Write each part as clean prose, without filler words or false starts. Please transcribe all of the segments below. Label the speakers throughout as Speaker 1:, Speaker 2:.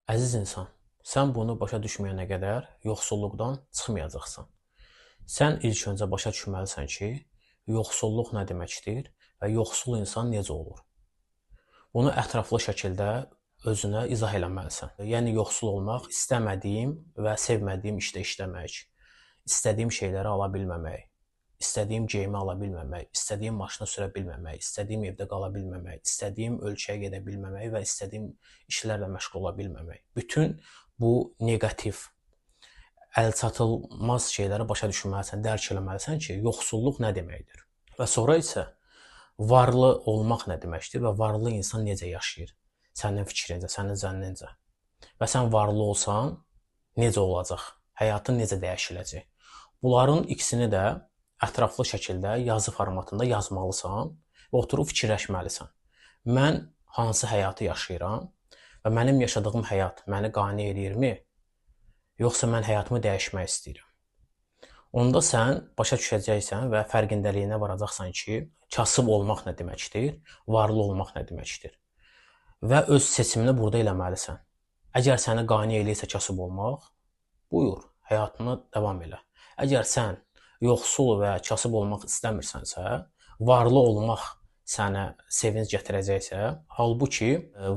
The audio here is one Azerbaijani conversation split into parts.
Speaker 1: Əziz insan, sən bunu başa düşməyənə qədər yoxsulluqdan çıxmayacaqsan. Sən ilk öncə başa düşməlisən ki, yoxsulluq nə deməkdir və yoxsul insan necə olur. Bunu ətraflı şəkildə özünə izah eləməlisən. Yəni yoxsul olmaq istəmədiyim və sevmədiyim işdə işləmək, istədiyim şeyləri ala bilməmək, istədiyim geyimi ala bilməmək, istədiyim maşını sürə bilməmək, istədiyim evdə qala bilməmək, istədiyim ölkəyə gedə bilməmək və istədiyim işlərlə məşğul ola bilməmək. Bütün bu neqativ, əlçatılmaz şeyləri başa düşməlisən, dərk eləməlisən ki, yoxsulluq nə deməkdir. Və sonra isə varlı olmaq nə deməkdir və varlı insan necə yaşayır? Sənin fikrincə, sənin zənnincə. Və sən varlı olsan, necə olacaq? Həyatın necə dəyişiləcək? Bunların ikisini də ətraflı şəkildə yazı formatında yazmalısan və oturub fikirləşməlisən. Mən hansı həyatı yaşayıram və mənim yaşadığım həyat məni qane eləyirmi, yoxsa mən həyatımı dəyişmək istəyirəm? Onda sən başa düşəcəksən və fərqindəliyinə varacaqsan ki, kasıb olmaq nə deməkdir, varlı olmaq nə deməkdir. Və öz seçimini burada eləməlisən. Əgər səni qane eləyirsə kasıb olmaq, buyur, həyatını davam elə. Əgər sən yoxsul və kasıb olmaq istəmirsənsə, varlı olmaq sənə sevinc gətirəcəksə, halbuki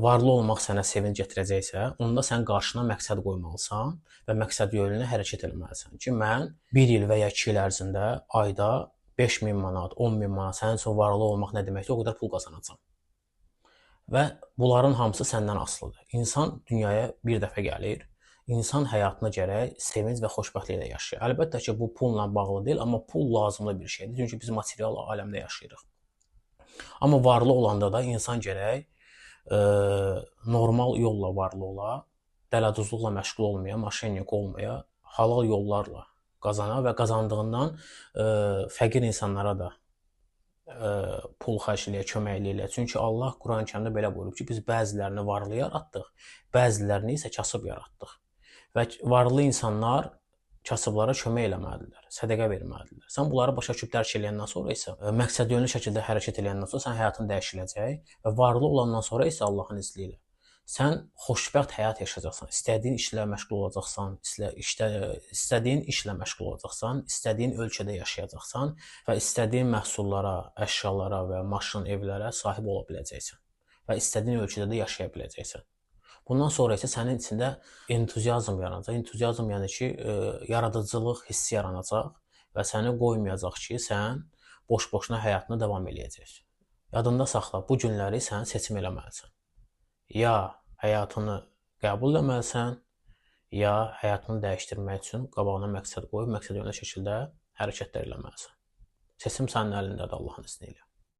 Speaker 1: varlı olmaq sənə sevinc gətirəcəksə, onda sən qarşına məqsəd qoymalısan və məqsəd yönlü hərəkət etməlisən ki, mən 1 il və ya 2 il ərzində ayda 5000 manat, 10000 manat sənin üçün varlı olmaq nə deməkdir, o qədər pul qazanacam. Və bunların hamısı səndən asılıdır. İnsan dünyaya bir dəfə gəlir. İnsan həyatına gərək sevinc və xoşbəxtliklə yaşayır. Əlbəttə ki, bu pulla bağlı deyil, amma pul lazımlı bir şeydir. Çünki biz material aləmdə yaşayırıq. Amma varlı olanda da insan gərək normal yolla varlı ola, dələduzluqla məşğul olmaya, maşennik olmaya, halal yollarla qazana və qazandığından fəqir insanlara da pul xərcləyə, kömək eləyə. Çünki Allah Quran-Kərimdə belə buyurub ki, biz bəzilərini varlı yaratdıq, bəzilərini isə kasıb yaratdıq. Və varlı insanlar kasıblara kömək eləməlidirlər, sədaqə verməlidirlər. Sən bunları başa düşüb dərk eləyəndən sonra isə məqsədyönlü şəkildə hərəkət eləyəndən sonra sən həyatın dəyişiləcək və varlı olandan sonra isə Allahın izni ilə sən xoşbəxt həyat yaşayacaqsan. İstədiyin işlə məşğul olacaqsan, istədiyin işlə məşğul olacaqsan, istədiyin ölkədə yaşayacaqsan və istədiyin məhsullara, əşyalara və maşın, evlərə sahib ola biləcəksən və istədiyin ölkədə də yaşaya biləcəksən. Bundan sonra isə sənin içində entuziazm yaranacaq. Entuziazm yəni ki, yaradıcılıq hissi yaranacaq və səni qoymayacaq ki, sən boş-boşuna həyatına davam eləyəcəksən. Yadında saxla, bu günləri sən seçim eləməlisən. Ya həyatını qəbul etməlisən, ya həyatını dəyişdirmək üçün qabağına məqsəd qoyub, məqsədyönlü şəkildə hərəkətlər eləməlisən. Seçim sənin əlindədir Allahın izni ilə.